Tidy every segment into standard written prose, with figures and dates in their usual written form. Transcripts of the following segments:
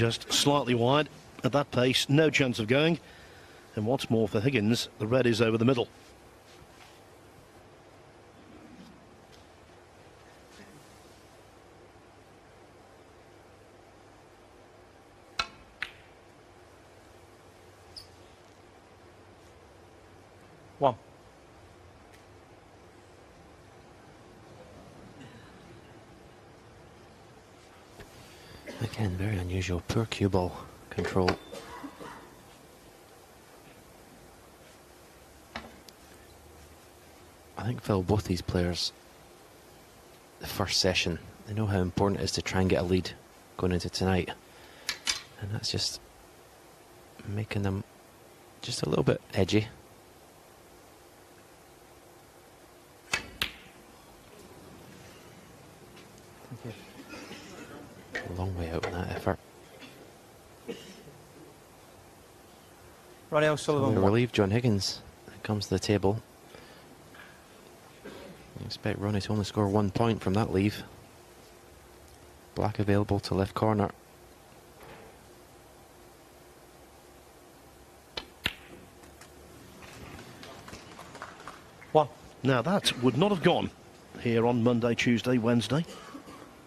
just slightly wide. At that pace, no chance of going. And what's more for Higgins, the red is over the middle. One. Again, very unusual. Poor cue ball control. I think, Phil, both these players, the first session, they know how important it is to try and get a lead going into tonight. And that's just making them just a little bit edgy. A long way out in that effort. Ronnie O'Sullivan. So relieved John Higgins comes to the table. I expect Ronnie to only score 1 point from that leave. Black available to left corner. One. Now that would not have gone here on Monday, Tuesday, Wednesday.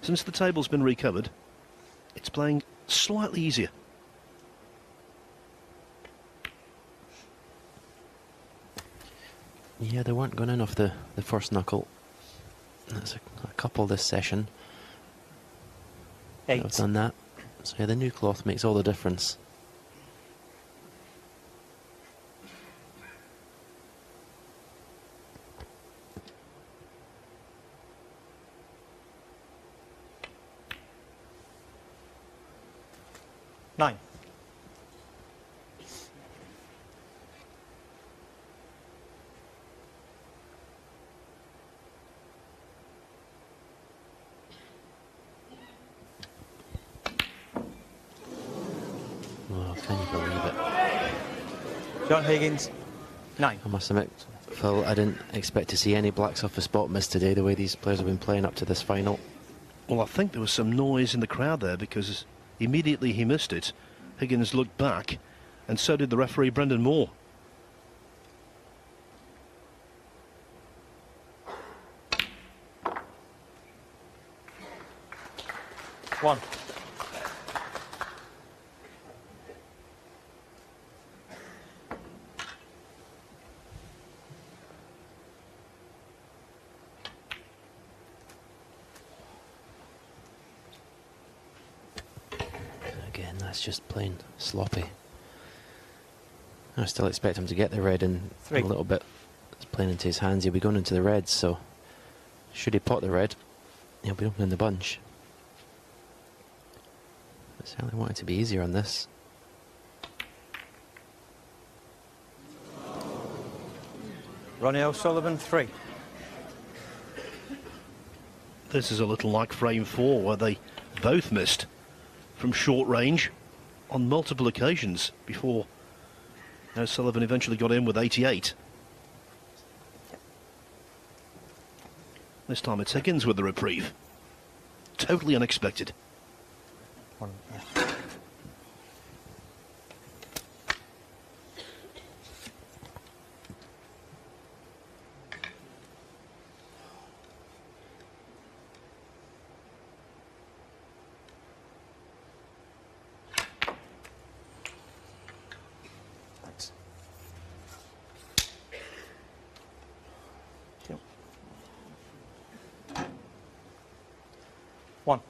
Since the table's been recovered, it's playing slightly easier. Yeah, they weren't going in off the first knuckle. That's a couple this session. 8. I've done that. So yeah, the new cloth makes all the difference. Nine. Oh, can you believe it? John Higgins. 9. I must admit, Phil, I didn't expect to see any blacks off the spot miss today, the way these players have been playing up to this final. Well, I think there was some noise in the crowd there because immediately he missed it, Higgins looked back, and so did the referee, Brendan Moore. One. Again, that's just plain sloppy. I still expect him to get the red in a little bit. It's playing into his hands. He'll be going into the reds, so should he pot the red, he'll be opening the bunch. I certainly want it to be easier on this. Ronnie O'Sullivan. 3. This is a little like frame 4, where they both missed from short range on multiple occasions before O'Sullivan eventually got in with 88. This time it's Higgins with the reprieve. Totally unexpected. 1. One.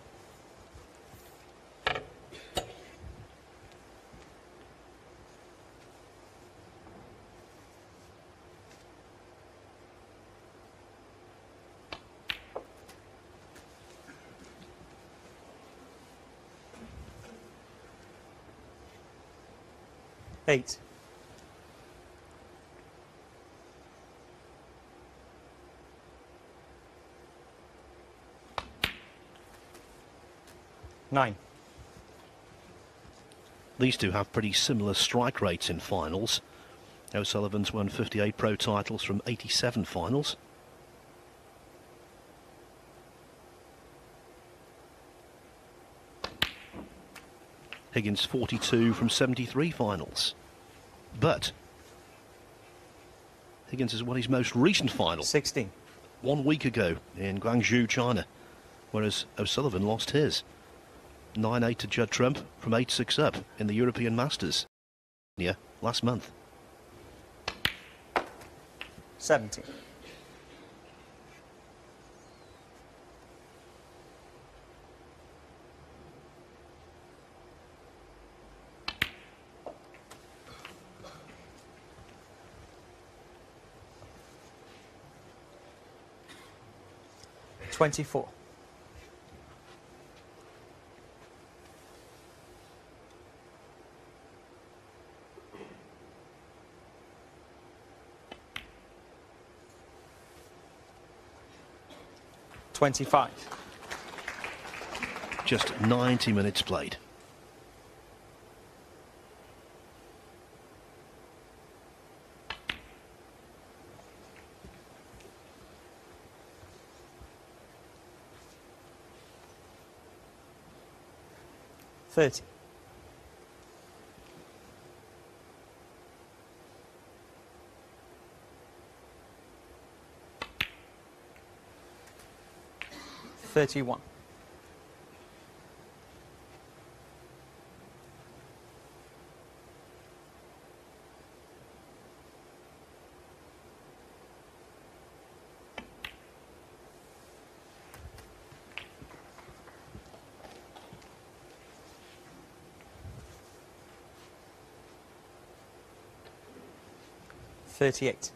Eight. Nine. These two have pretty similar strike rates in finals. O'Sullivan's won 58 pro titles from 87 finals. Higgins 42 from 73 finals. But Higgins has won his most recent final 16. 1 week ago in Guangzhou, China, whereas O'Sullivan lost his 9-8 to Judd Trump from 8-6 up in the European Masters last month. 17. $24. $25. Just 90 minutes played. $30. $31. $38.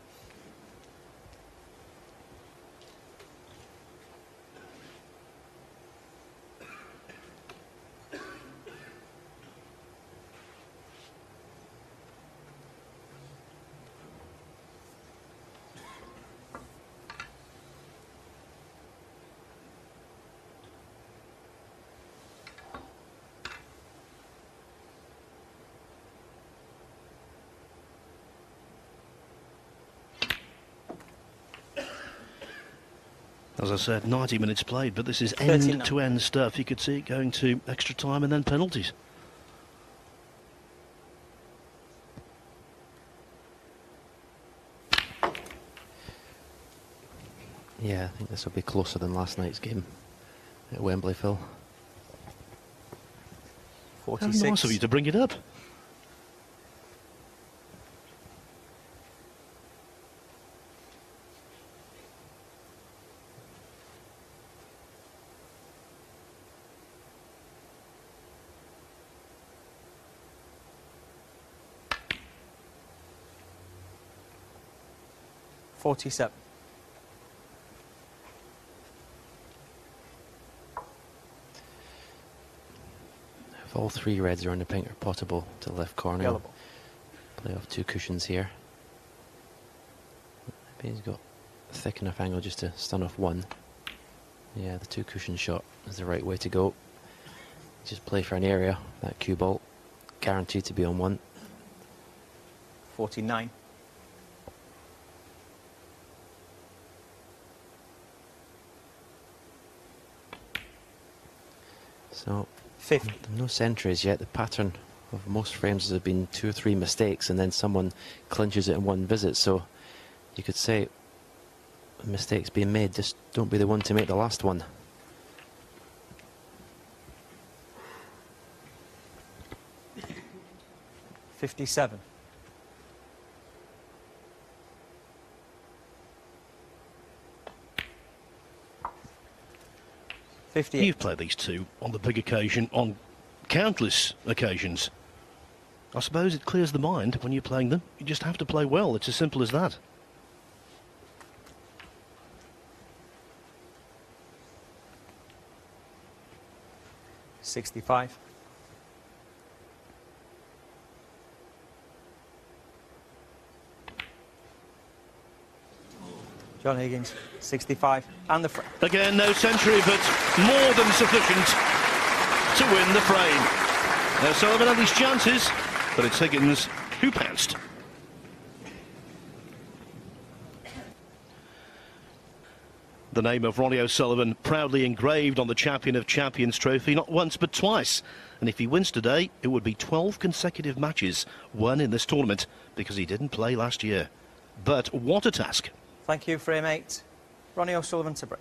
As I said, 90 minutes played, but this is 39. end-to-end stuff. You could see it going to extra time and then penalties. Yeah, I think this will be closer than last night's game at Wembley, Phil. 46. How nice of you to bring it up. $47. If all three reds are on the pink or potable to the left corner, Yellow ball. play off two cushions here. Maybe he's got a thick enough angle just to stun off one. Yeah, the two cushion shot is the right way to go. Just play for an area, that cue ball, guaranteed to be on one. 49. So 50. no centuries yet. The pattern of most frames has been 2 or 3 mistakes and then someone clinches it in one visit. So you could say mistakes being made, just don't be the one to make the last one. $57. $58. You've played these two on the big occasion, on countless occasions. I suppose it clears the mind when you're playing them. You just have to play well. It's as simple as that. $65. John Higgins, 65, and the frame. Again, no century, but more than sufficient to win the frame. Now, Sullivan had his chances, but it's Higgins who pounced. The name of Ronnie O'Sullivan proudly engraved on the Champion of Champions trophy, not once but twice. And if he wins today, it would be 12 consecutive matches won in this tournament, because he didn't play last year. But what a task. Thank you, frame 8. Ronnie O'Sullivan to break.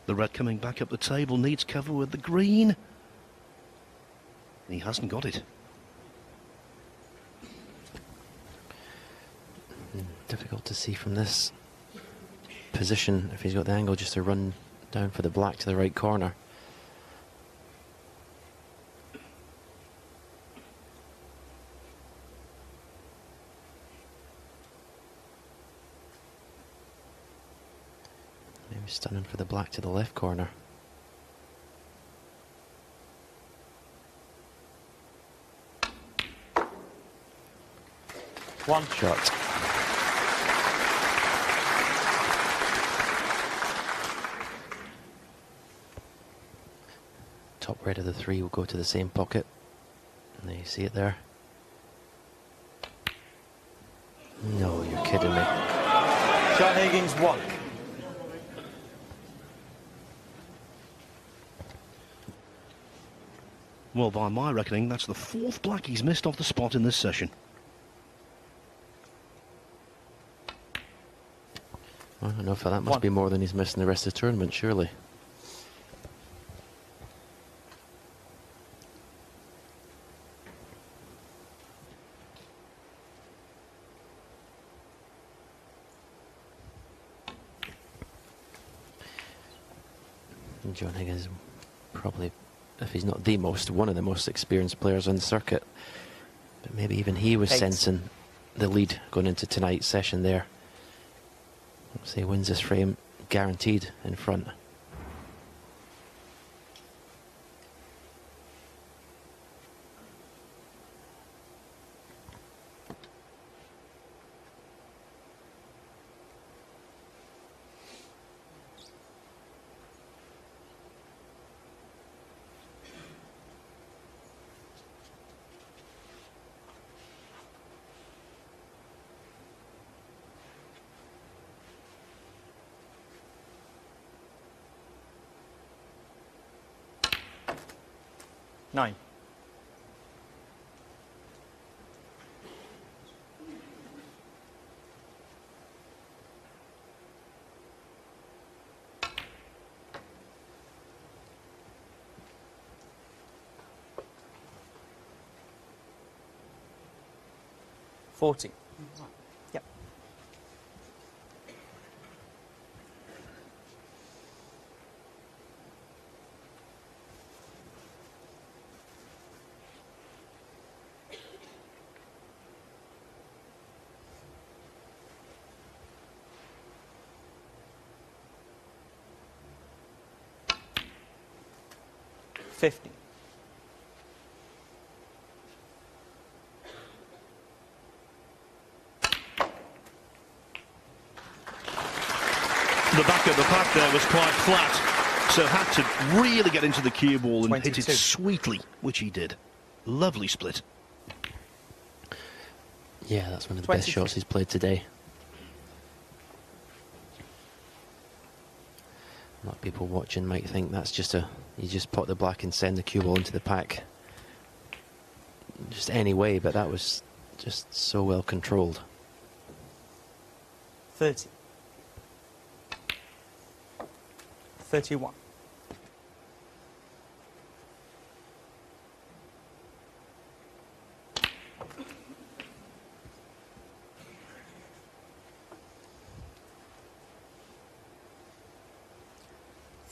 The red coming back up the table, needs cover with the green. He hasn't got it. Difficult to see from this position if he's got the angle just to run down for the black to the right corner. Maybe stunning for the black to the left corner. One shot. Top red of the 3 will go to the same pocket. And there you see it there. No, you're kidding me. John Higgins, 1. Well, by my reckoning, that's the 4th black he's missed off the spot in this session. Well, I know for that must be more than he's missed in the rest of the tournament, surely. And John Higgins, probably, if he's not the most, one of the most experienced players on the circuit. But maybe even he was sensing the lead going into tonight's session there. So he wins this frame, guaranteed in front. Nine. $40. Yep. $50. The back of the pack there was quite flat, so had to really get into the cue ball and 22. hit it sweetly, which he did. Lovely split. Yeah, that's one of the best shots he's played today. A lot of people watching might think that's just you just pot the black and send the cue ball into the pack. Just any way, but that was just so well controlled. 30. 31.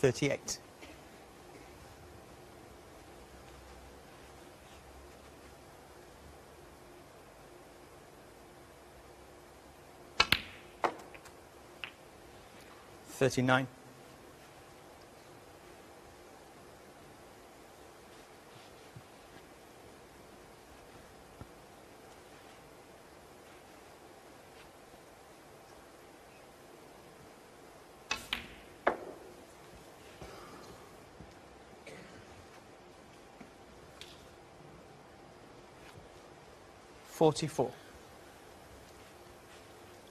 $38. $39. 44.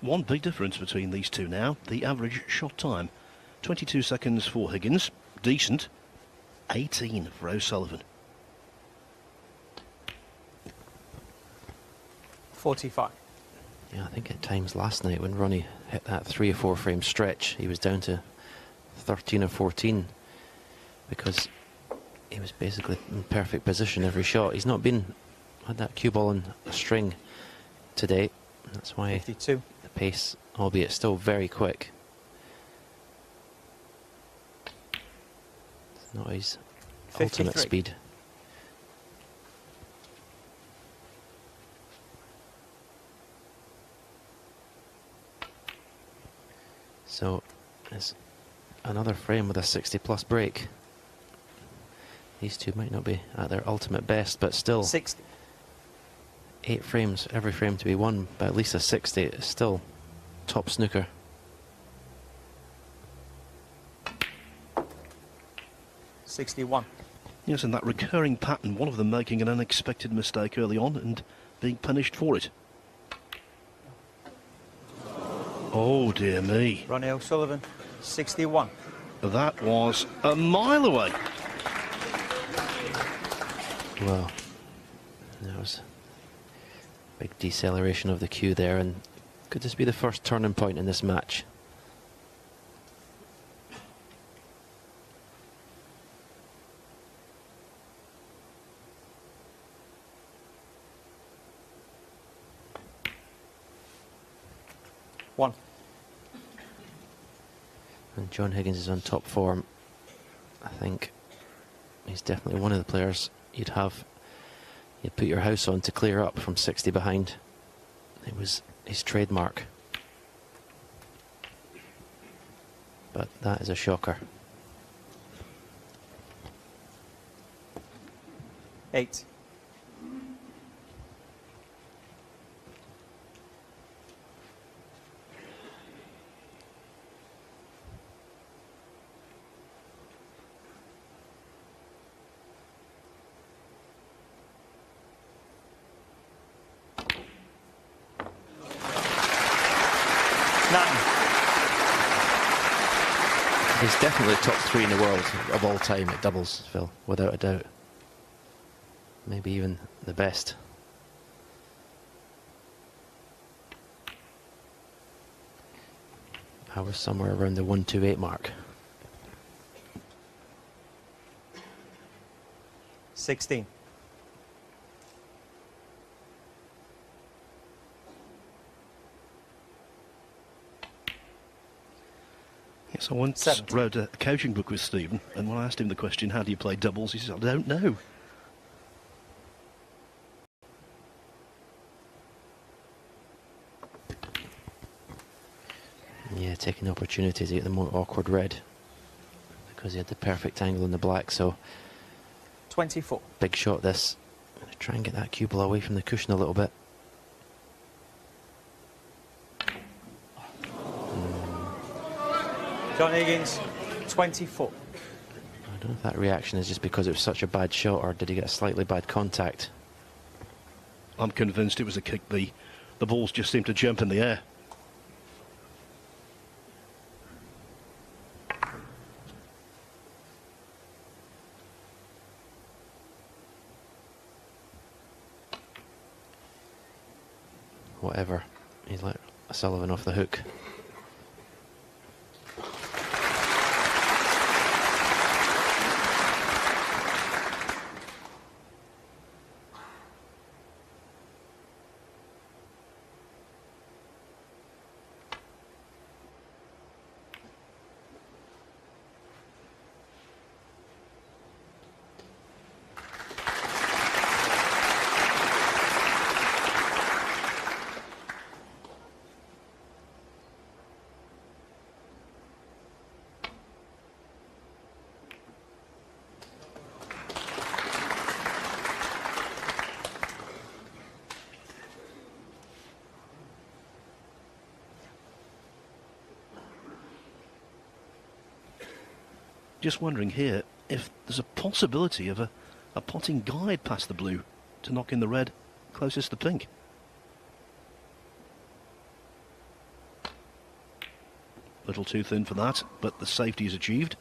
One big difference between these two now, the average shot time. 22 seconds for Higgins, decent. 18 for O'Sullivan. 45. Yeah, I think at times last night when Ronnie hit that 3 or 4 frame stretch, he was down to 13 or 14 because he was basically in perfect position every shot. He's not had that cue ball on a string today. That's why 52. the pace, albeit still very quick, it's not his 53. ultimate speed. So it's another frame with a 60+ break. These two might not be at their ultimate best, but still 60. 8 frames, every frame to be won by at least a 60 is still top snooker. '61. Yes, and that recurring pattern, one of them making an unexpected mistake early on and being punished for it. Oh dear me. Ronnie O'Sullivan, 61. That was a mile away. Well, there was a big deceleration of the cue there, and could this be the first turning point in this match? One. And John Higgins is on top form. I think he's definitely one of the players you'd put your house on to clear up from 60 behind. It was his trademark. But that is a shocker. 8. He's definitely top 3 in the world of all time at doubles, Phil, without a doubt. Maybe even the best. I was somewhere around the 128 mark. 16. Yes, I once 70. wrote a coaching book with Stephen, and when I asked him the question, how do you play doubles, he said, I don't know. Yeah, taking opportunities to get the more awkward red because he had the perfect angle in the black. So 24. big shot this. Gonna try and get that cue ball away from the cushion a little bit. John Higgins, 24. I don't know if that reaction is just because it was such a bad shot, or did he get a slightly bad contact? I'm convinced it was a kick. The balls just seemed to jump in the air. Whatever. He's let Sullivan off the hook. Just wondering here if there's a possibility of a potting guide past the blue to knock in the red closest to pink. Little too thin for that, but the safety is achieved.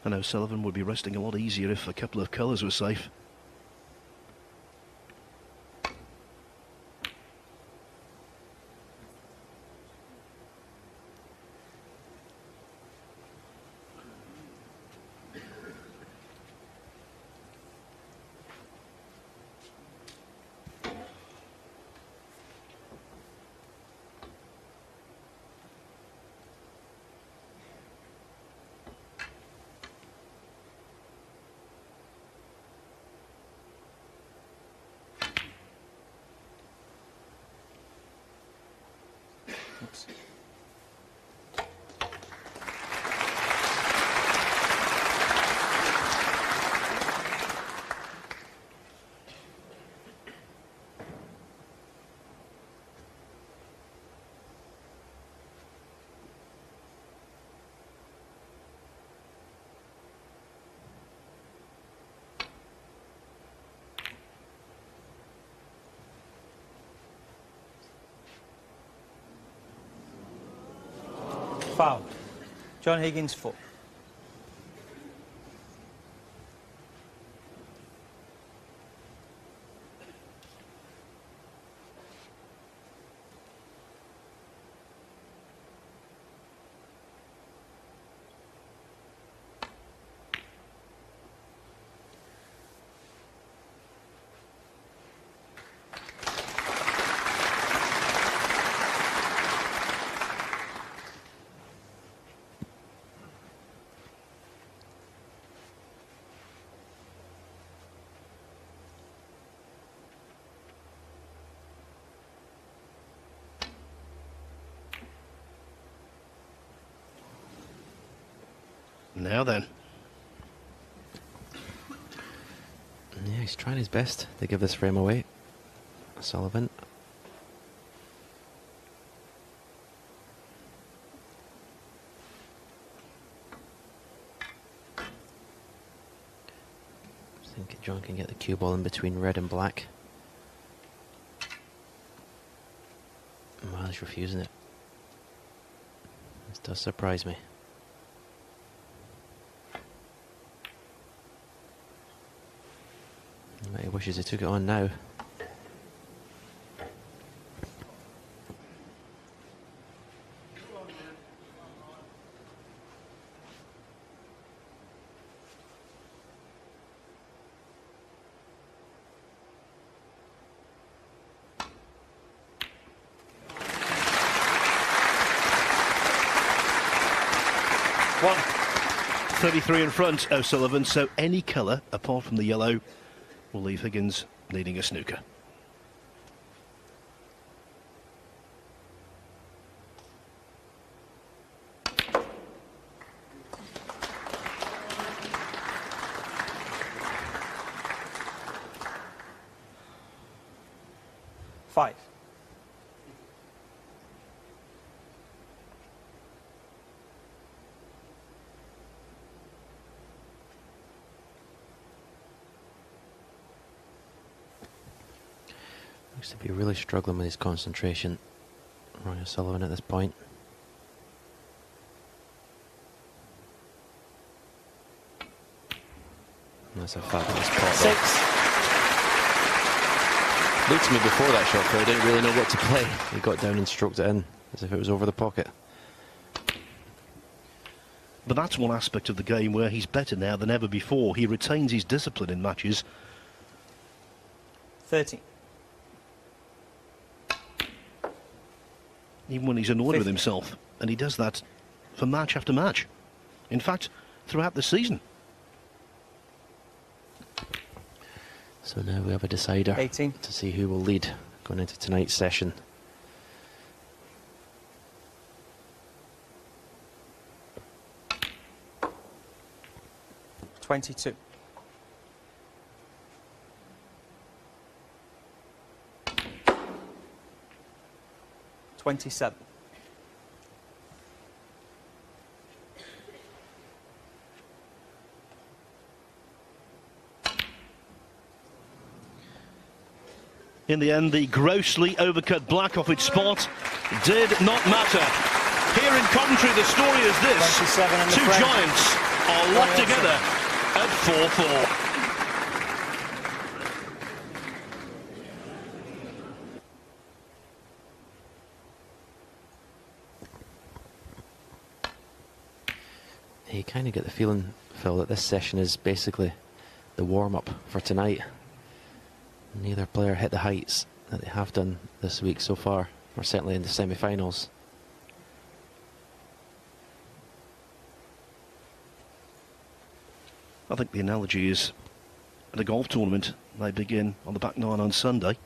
And O'Sullivan would be resting a lot easier if a couple of colours were safe. Oops. Foul. John Higgins, 4. Now then. Yeah, he's trying his best to give this frame away. Sullivan. I think John can get the cue ball in between red and black. Well, he's refusing it. This does surprise me. He wishes he took it on now. One. 33 in front, O'Sullivan, so any colour apart from the yellow will leave Higgins needing a snooker. Five. Looks to be really struggling with his concentration, Ronnie O'Sullivan, at this point. And that's a fabulous pot. 6. Looked to me before that shot, but I didn't really know what to play. He got down and stroked it in as if it was over the pocket. But that's one aspect of the game where he's better now than ever before. He retains his discipline in matches. 13. Even when he's annoyed 50. with himself. And he does that for match after match. In fact, throughout the season. So now we have a decider 18. to see who will lead going into tonight's session. $22. 27. In the end, the grossly overcut black off its spot did not matter. Here in Coventry, the story is this. 27 in the Two frame. giants are locked together at 4-4. You kind of get the feeling, Phil, that this session is basically the warm-up for tonight. Neither player hit the heights that they have done this week so far, or certainly in the semi-finals. I think the analogy is at a golf tournament, they begin on the back nine on Sunday.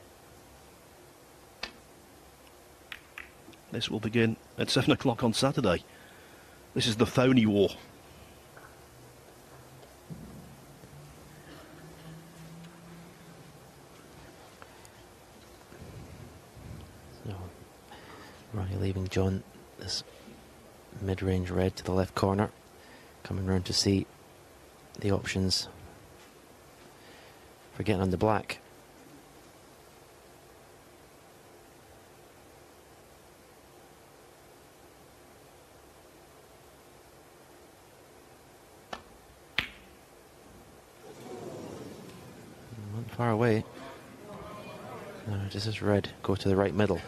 This will begin at 7 o'clock on Saturday. This is the phony war. So, Ronnie leaving John this mid-range red to the left corner, coming round to see the options for getting on the black. Not far away. No, this is red. Go to the right middle.